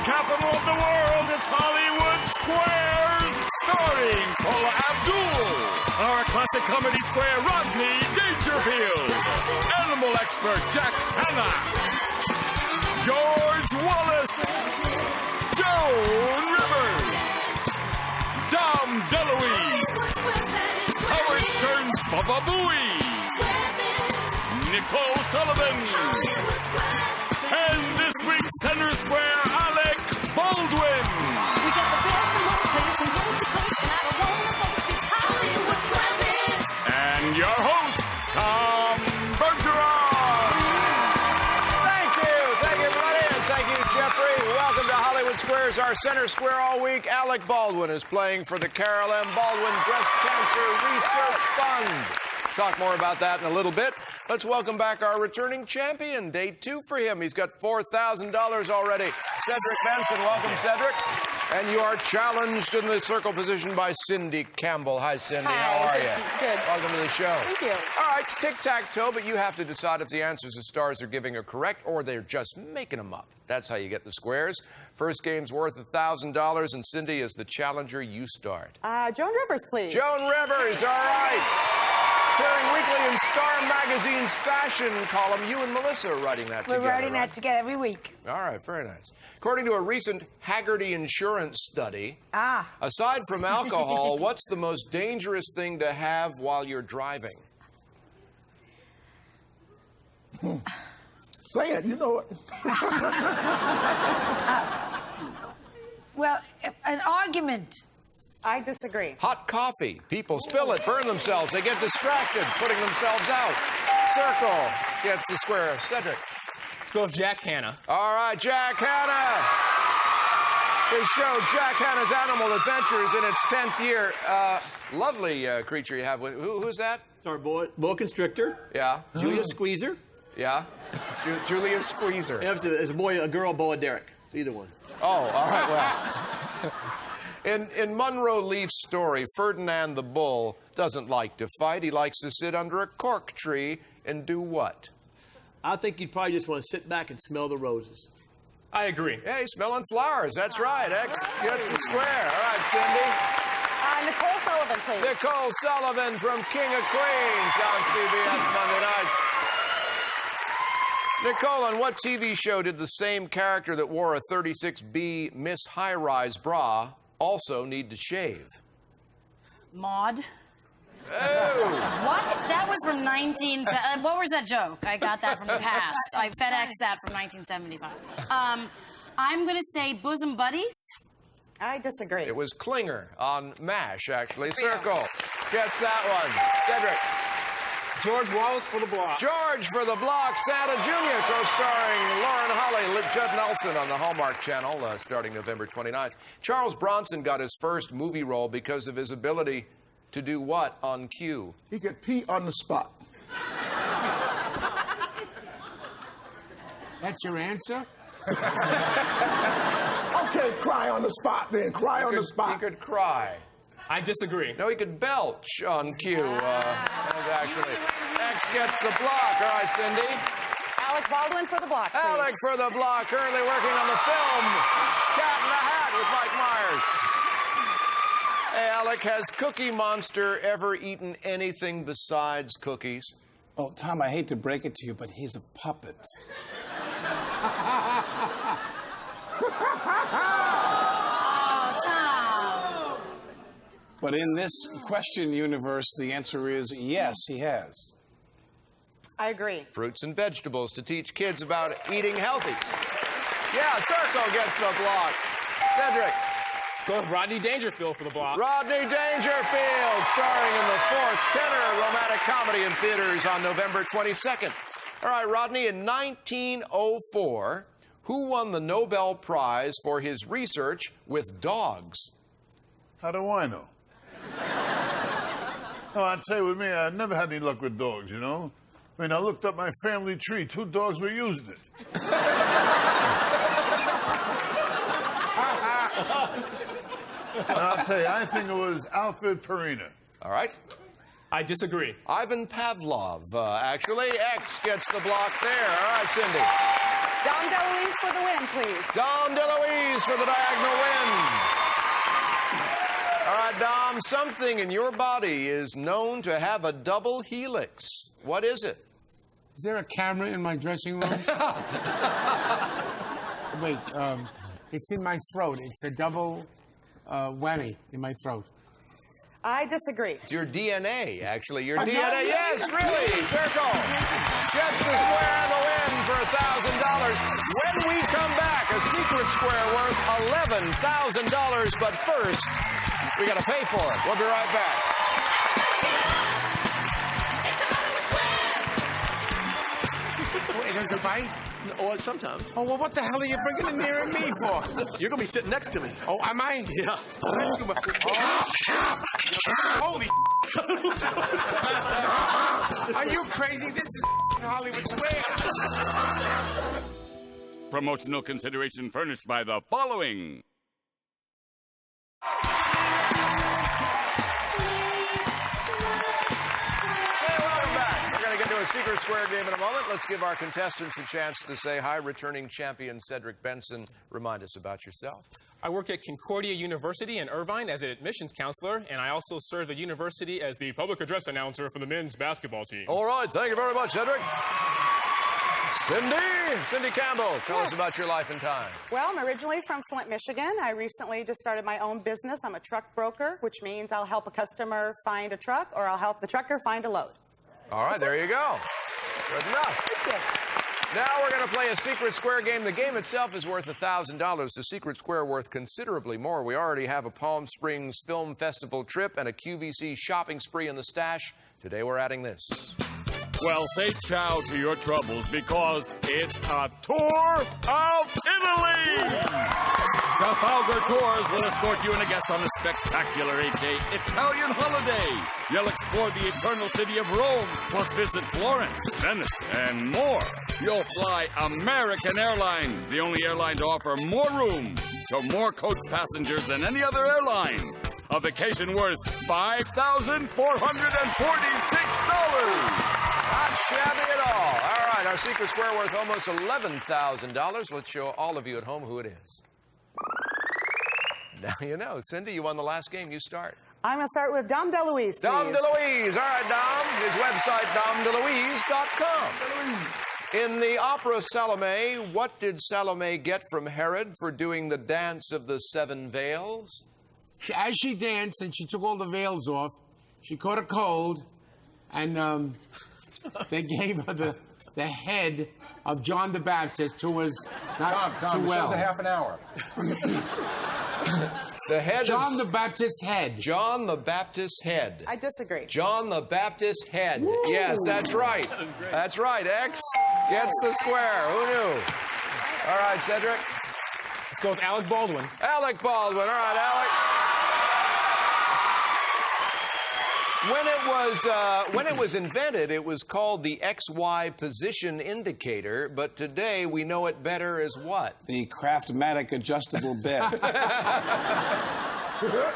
capital of the world, it's Hollywood Squares, starring Paula Abdul. Our classic comedy square, Rodney Dangerfield. Animal expert, Hanna. George Wallace. Joan Rivers. DeLuise. Howard Stern's Booey. Nicole Sullivan. And this week's center square, Alec, Baldwin. We got the best and most place from coast to coast, and I don't want to boast, it's Hollywood Squares. And your host, Bergeron. Thank you, everybody, and thank you, Jeffrey. Welcome to Hollywood Squares, our center square all week. Alec Baldwin is playing for the Carol M. Baldwin Breast Cancer Research Fund. Talk more about that in a little bit. Let's welcome back our returning champion. Day 2 for him. He's got $4,000 already. Cedric Benson. Welcome, Cedric. And you are challenged in the circle position by Cindy Campbell. Hi, Cindy. Hi. How are you? Good. Welcome to the show. Thank you. All right, it's tic-tac-toe, but you have to decide if the answers the stars are giving are correct or they're just making them up. That's how you get the squares. First game's worth $1,000, and Cindy is the challenger. You start. Joan Rivers, please. Joan Rivers, all right. Appearing weekly in Star Magazine's fashion column, you and Melissa are writing that together. We're writing right? that together every week. All right, very nice. According to a recent Haggerty Insurance study, aside from alcohol, what's the most dangerous thing to have while you're driving? Say it, you know it. Well, an argument. I disagree. Hot coffee. People spill it, burn themselves. They get distracted, putting themselves out. Circle gets the square. Cedric. Let's go with Jack Hanna. All right, Jack Hanna. His show, Jack Hanna's Animal Adventures, in its 10th year. Lovely creature you have. Who's that? It's our boa constrictor. Yeah. Julia Squeezer. Yeah. Julia Squeezer. And it's a boy, a girl, Boa Derek. It's either one. Oh, all right, well. In Monroe Leaf's story, Ferdinand the Bull doesn't like to fight. He likes to sit under a cork tree and do what? I think you'd probably just want to sit back and smell the roses. I agree. Yeah, he's smelling flowers. That's right. X gets the square. All right, Cindy. Nicole Sullivan, please. Nicole Sullivan from King of Queens on CBS Monday nights. Nicole, on what TV show did the same character that wore a 36B Miss High-Rise bra also need to shave? Maude. Oh. What? That was from what was that joke? I got that from the past. I FedExed that from 1975. I'm going to say Bosom Buddies. I disagree. It was Klinger on MASH, actually. Circle gets that one. Cedric. George Wallace for the block. George for the block. Santa Jr. co-starring Lauren Holly, Judd Nelson on the Hallmark Channel, starting November 29th. Charles Bronson got his first movie role because of his ability to do what on cue? He could pee on the spot. That's your answer? Okay, cry on the spot then. Cry on the spot. He could cry. I disagree. No, he could belch on cue. Actually, X gets the block. All right, Cindy. Alec Baldwin for the block, please. Alec for the block, currently working on the film Cat in the Hat with Mike Myers. Hey, Alec, has Cookie Monster ever eaten anything besides cookies? Oh, Tom, I hate to break it to you, but he's a puppet. But in this question universe, the answer is yes, he has. I agree. Fruits and vegetables to teach kids about eating healthy. Yeah, Circle gets the block. Cedric. Let's go with Rodney Dangerfield for the block. Rodney Dangerfield, starring in the 4th tenor romantic comedy in theaters on November 22nd. All right, Rodney, in 1904, who won the Nobel Prize for his research with dogs? How do I know? Oh, I'll tell you, with me, I never had any luck with dogs, you know? I mean, I looked up my family tree. 2 dogs were using it. I'll tell you, I think it was Alfred Perina. All right. I disagree. Ivan Pavlov, actually. X gets the block there. All right, Cindy. Dom DeLuise for the win, please. Dom DeLuise for the diagonal win. All right, Dom, something in your body is known to have a double helix. What is it? Is there a camera in my dressing room? Wait, it's in my throat. It's a double whammy in my throat. I disagree. It's your DNA, actually. Your DNA, yes, really. Circle. Gets the square and the win for $1,000. When we come back, a secret square worth $11,000. But first, we got to pay for it. We'll be right back. Wait, there's a bite? Or sometimes. Oh, well, what the hell are you bringing it near me for? You're going to be sitting next to me. Oh, am I? Yeah. Holy Are you crazy? This is Hollywood Squares. Promotional consideration furnished by the following. Get to a secret square game in a moment. Let's give our contestants a chance to say hi. Returning champion Cedric Benson, remind us about yourself. I work at Concordia University in Irvine as an admissions counselor, and I also serve the university as the public address announcer for the men's basketball team. All right, thank you very much, Cedric. Cindy Campbell, tell us about your life and time. Well, I'm originally from Flint, Michigan. I recently just started my own business. I'm a truck broker, which means I'll help a customer find a truck, or I'll help the trucker find a load. All right, there you go. Good enough. Thank you. Now we're going to play a secret square game. The game itself is worth $1,000. The secret square worth considerably more. We already have a Palm Springs Film Festival trip and a QVC shopping spree in the stash. Today we're adding this. Well, say ciao to your troubles because it's a tour of Italy! Trafalgar Tours will escort you and a guest on a spectacular 8-day Italian holiday. You'll explore the eternal city of Rome, plus visit Florence, Venice, and more. You'll fly American Airlines, the only airline to offer more room to more coach passengers than any other airline. A vacation worth $5,446. Not shabby at all. All right, our secret square worth almost $11,000. Let's show all of you at home who it is. Now you know. Cindy, you won the last game. You start. I'm going to start with Dom DeLuise, please. Dom DeLuise. All right, Dom. His website, domdeluise.com. In the opera Salome, what did Salome get from Herod for doing the dance of the seven veils? As she danced and she took all the veils off, she caught a cold, and they gave her the head of John the Baptist, who was not too well. a half an hour. The head John the Baptist's head. John the Baptist's head. I disagree. John the Baptist's head. Woo. Yes, that's right. That's right. X gets the square. Who knew? All right, Cedric. Let's go with Alec Baldwin. Alec Baldwin. All right, Alec. When it was invented, it was called the XY position indicator, but today we know it better as what? The Craftmatic adjustable bed. I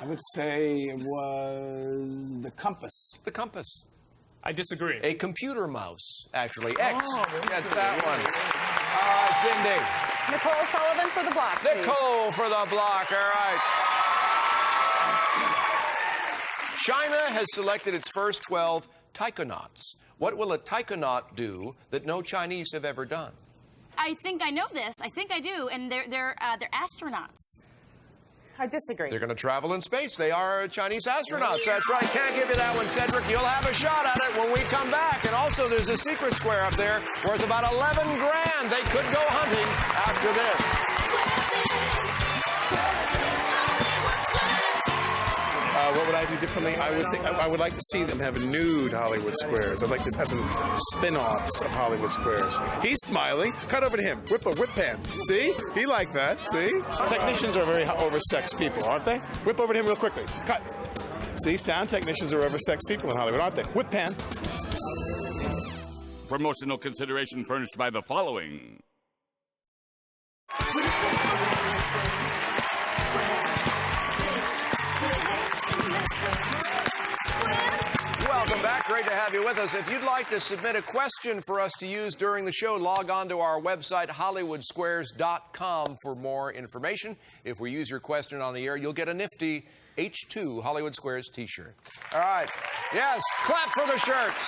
would say it was the compass. The compass. I disagree. A computer mouse, actually. X. That's that one. All right, Cindy. Nicole Sullivan for the block, please. Nicole for the block. All right. China has selected its first 12 taikonauts. What will a taikonaut do that no Chinese have ever done? I think I know this. I think I do. And they're astronauts. I disagree. They're going to travel in space. They are Chinese astronauts. That's right. Can't give you that one, Cedric. You'll have a shot at it when we come back. And also, there's a secret square up there worth about 11 grand. They could go hunting after this. What would I do differently? I would like to see them have nude Hollywood Squares. I'd like to have them spin-offs of Hollywood Squares. He's smiling. Cut over to him. Whip pan. See? He liked that. See? Technicians are very oversexed people, aren't they? Whip over to him real quickly. Cut. See? Sound technicians are oversexed people in Hollywood, aren't they? Whip pan. Promotional consideration furnished by the following. welcome back. Great to have you with us. If you'd like to submit a question for us to use during the show, log on to our website, hollywoodsquares.com, for more information. If we use your question on the air, you'll get a nifty H2 Hollywood Squares t-shirt. All right. Yes, clap for the shirts.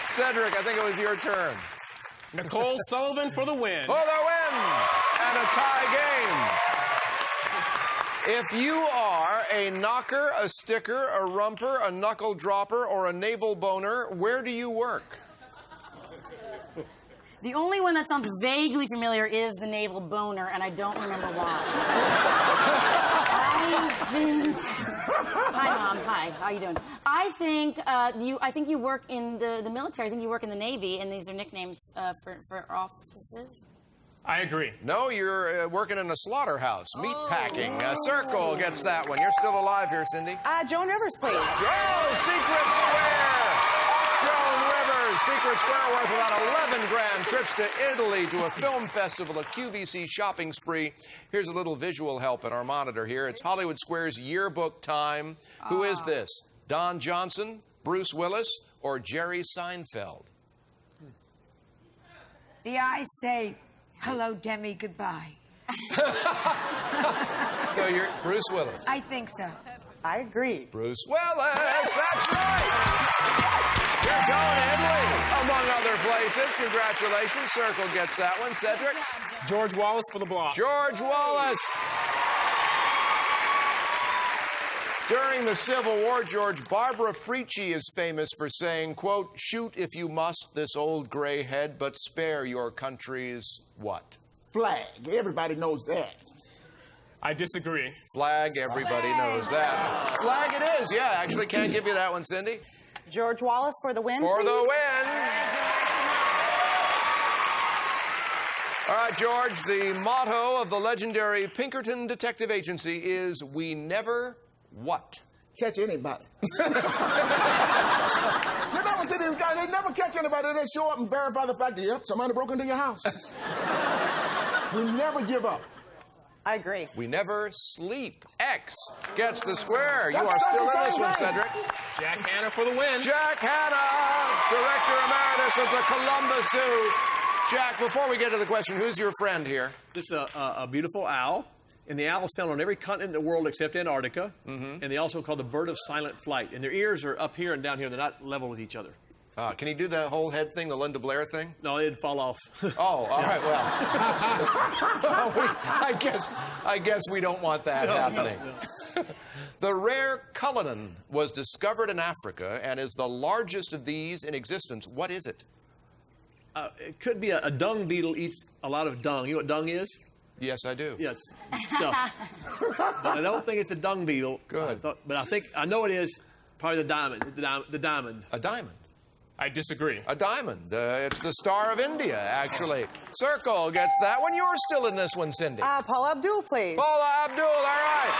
Cedric, I think it was your turn. Nicole Sullivan for the win. For the win! And a tie game. If you are a knocker, a sticker, a rumper, a knuckle dropper, or a navel boner, where do you work? The only one that sounds vaguely familiar is the navel boner, and I don't remember why. Hi, Mom. Hi. How you doing? I think you work in the military. I think you work in the Navy, and these are nicknames for offices. I agree. No, you're working in a slaughterhouse, meat packing. Circle gets that one. You're still alive here, Cindy. Joan Rivers, please. Oh, Secret Square! Joan Rivers, Secret Square worth about 11 grand. Trips to Italy, to a film festival, a QVC shopping spree. Here's a little visual help in our monitor here. It's Hollywood Squares yearbook time. Who is this? Don Johnson, Bruce Willis, or Jerry Seinfeld? The eyes say, hello, Demi, goodbye. So you're Bruce Willis. I think so. I agree. Bruce Willis, that's right. You're going to Italy, among other places. Congratulations. Circle gets that one. Cedric? George Wallace for the block. George Wallace. During the Civil War, George, Barbara Frietchie is famous for saying, quote, shoot if you must this old gray head, but spare your country's what? Flag. Everybody knows that. I disagree. Flag, everybody knows that. Flag it is, yeah. Actually, can't give you that one, Cindy. George Wallace for the win, For please. the win. All right, George, the motto of the legendary Pinkerton Detective Agency is, we never what? Catch anybody. You never see these guys, they never catch anybody. They show up and verify the fact that, yep, somebody broke into your house. We never give up. I agree. We never sleep. X gets the square. You are still in this one, Cedric. Jack Hanna for the win. Jack Hanna, Director Emeritus of the Columbus Zoo. Jack, before we get to the question, who's your friend here? This is a beautiful owl. And the owl is found on every continent in the world except Antarctica. And they also call the bird of silent flight. And their ears are up here and down here. They're not level with each other. Can he do the whole head thing, the Linda Blair thing? No, it'd fall off. Oh, all right, well. I guess we don't want that happening. No. The rare Cullinan was discovered in Africa and is the largest of these in existence. What is it? It could be a dung beetle eats a lot of dung. You know what dung is? Yes, I do. Yes, stuff. But I don't think it's a dung beetle. Good. I know it is probably the diamond. The diamond. A diamond. I disagree. A diamond. It's the Star of India, actually. Circle gets that one. You're still in this one, Cindy. Paula Abdul, please. Paula Abdul, all right.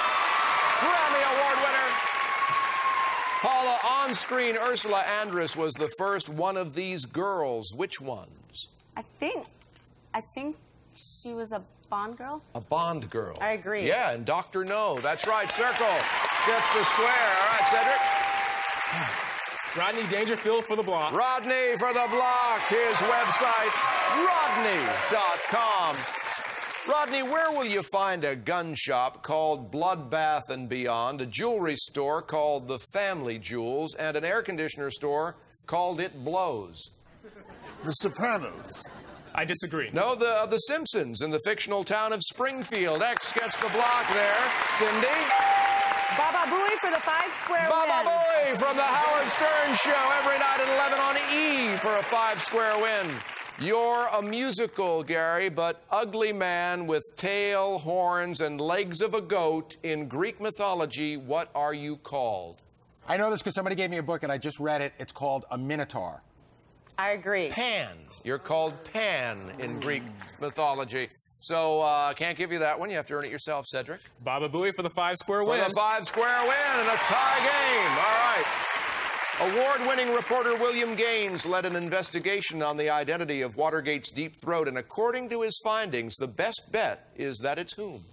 Grammy Award winner. Paula, on-screen Ursula Andress was the first one of these girls. Which ones? I think she was a Bond girl. A Bond girl. I agree. Yeah, and Dr. No. That's right. Circle gets the square. All right, Cedric. Rodney Dangerfield for the block. Rodney for the block. His website, rodney.com. Rodney, where will you find a gun shop called Bloodbath and Beyond, a jewelry store called The Family Jewels, and an air conditioner store called It Blows? The Sopranos. I disagree. No, the Simpsons in the fictional town of Springfield. X gets the block there. Cindy? Baba Booey for the 5-square win. Baba Booey from the Howard Stern Show every night at 11 on E for a 5-square win. You're a musical, Gary, but ugly man with tail, horns, and legs of a goat in Greek mythology. What are you called? I know this because somebody gave me a book and I just read it. It's called a Minotaur. I agree. Pan. You're called Pan in Greek mythology. So, can't give you that one. You have to earn it yourself, Cedric. Baba Booey for the 5-square win. For the 5-square win and a tie game. All right. Award-winning reporter William Gaines led an investigation on the identity of Watergate's Deep Throat, and according to his findings, the best bet is that it's whom?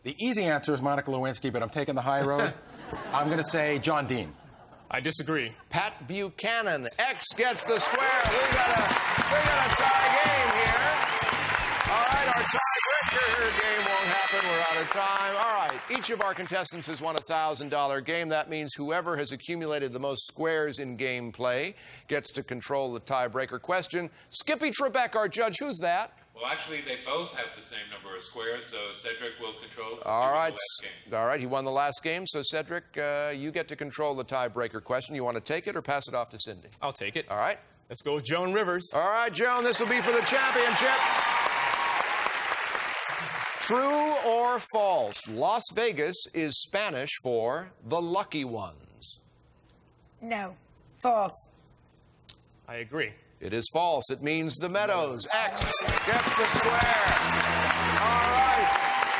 The easy answer is Monica Lewinsky, but I'm taking the high road. I'm going to say John Dean. I disagree. Pat Buchanan. X gets the square. We got a tie game here. All right, our tiebreaker game won't happen. We're out of time. All right, each of our contestants has won a $1,000 game. That means whoever has accumulated the most squares in gameplay gets to control the tiebreaker question. Skippy Trebek, our judge, who's that? Well, actually, they both have the same number of squares, so Cedric will control All right. the last game. All right, he won the last game. So, Cedric, you get to control the tiebreaker question. You want to take it or pass it off to Cindy? I'll take it. All right. Let's go with Joan Rivers. All right, Joan, this will be for the championship. True or false, Las Vegas is Spanish for the lucky ones? No. False. I agree. It is false. It means the Meadows. X gets the square. All right.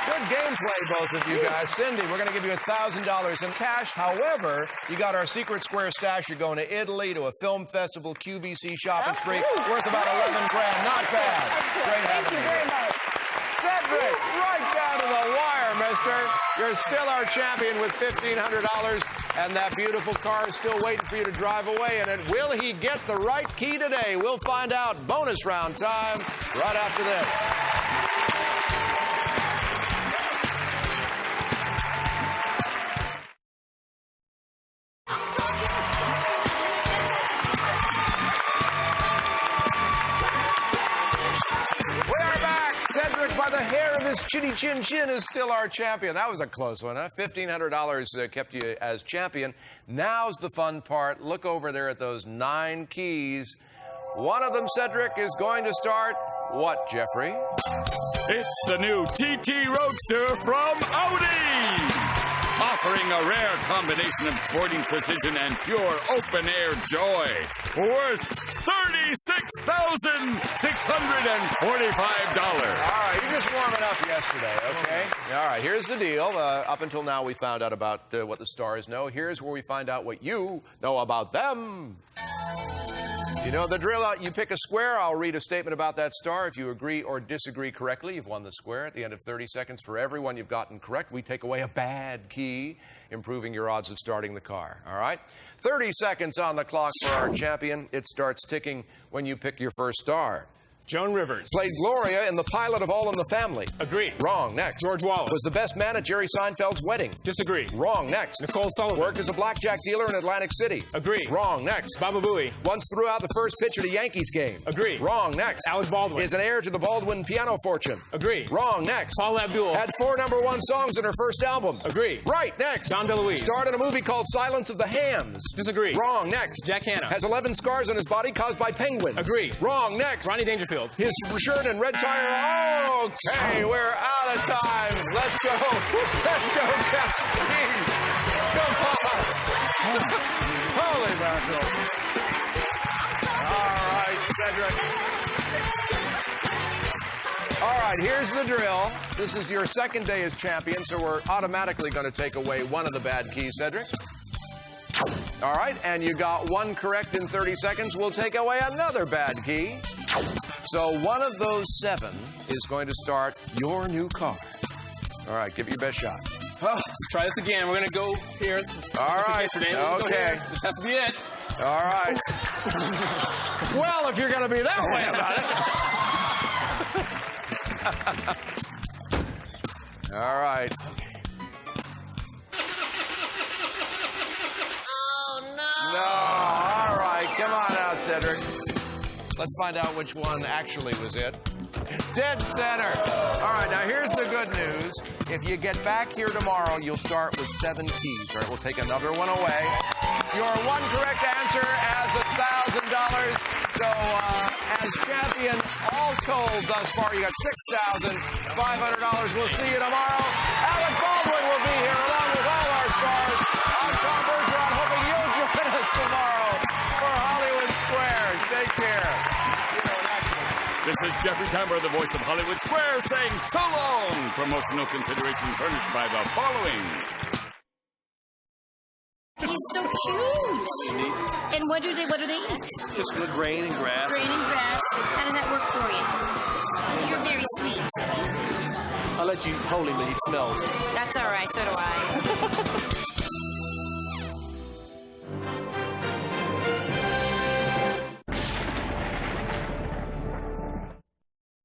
Good gameplay, both of you guys. Cindy, we're going to give you $1,000 in cash. However, you got our secret square stash. You're going to Italy to a film festival, QVC shopping spree, worth about 11 grand. Not bad. Great having you. Thank you very much. Cedric, right down to the wire, mister. You're still our champion with $1,500, and that beautiful car is still waiting for you to drive away in it. Will he get the right key today? We'll find out. Bonus round time right after this. Cedric, by the hair of his chinny chin chin, is still our champion. That was a close one, huh? $1,500 kept you as champion. Now's the fun part. Look over there at those 9 keys. One of them, Cedric, is going to start what, Jeffrey? It's the new TT Roadster from Audi! Offering a rare combination of sporting precision and pure open-air joy. Worth $36,645. All right, you're just warming up yesterday, okay? All right, here's the deal. Up until now, we found out about what the stars know. Here's where we find out what you know about them. You know the drill. You pick a square. I'll read a statement about that star. If you agree or disagree correctly, you've won the square. At the end of 30 seconds, for every one you've gotten correct, we take away a bad key, improving your odds of starting the car. All right? 30 seconds on the clock for our champion. It starts ticking when you pick your first star. Joan Rivers. Played Gloria in the pilot of All in the Family. Agree. Wrong. Next. George Wallace. Was the best man at Jerry Seinfeld's wedding. Disagree. Wrong. Next. Nicole Sullivan. Worked as a blackjack dealer in Atlantic City. Agree. Wrong. Next. Baba Booey. Once threw out the first pitch at a Yankees game. Agree. Wrong. Next. Alec Baldwin. Is an heir to the Baldwin piano fortune. Agree. Wrong. Next. Paula Abdul. Had 4 #1 songs in her first album. Agree. Right. Next. Don DeLuise. Starred in a movie called Silence of the Hams. Disagree. Wrong. Next. Jack Hanna. Has 11 scars on his body caused by penguins. Agree. Wrong. Next. Rodney Dangerfield. His shirt and red tire. Okay, we're out of time. Let's go. Let's go, Captain. Come on. Holy mackerel. All right, Cedric. All right, here's the drill. This is your second day as champion, so we're automatically going to take away one of the bad keys, Cedric. All right, and you got 1 correct in 30 seconds. We'll take away another bad key. So one of those 7 is going to start your new car. All right, give it your best shot. Oh, let's try this again. We're going to go here. All right. Okay. This has to be it. All right. Well, if you're going to be that way about it. All right. No, all right. Come on out, Cedric. Let's find out which one actually was it. Dead center. All right, now here's the good news. If you get back here tomorrow, you'll start with 7 keys. All right, we'll take another one away. Your 1 correct answer adds $1,000. So, as champion, all told thus far, you got $6,500. We'll see you tomorrow. Alec Baldwin will be here along with all our stars. I'm Tom Bergeron, hoping you'll join us tomorrow for Hollywood Squares. Take care. This is Jeffrey Tambor, the voice of Hollywood Square, saying so long. Promotional consideration furnished by the following. He's so cute. And what do they eat? Just good grain and grass. Grain and grass. How does that work for you? You're very sweet. I'll let you hold him, but he smells. That's all right. So do I.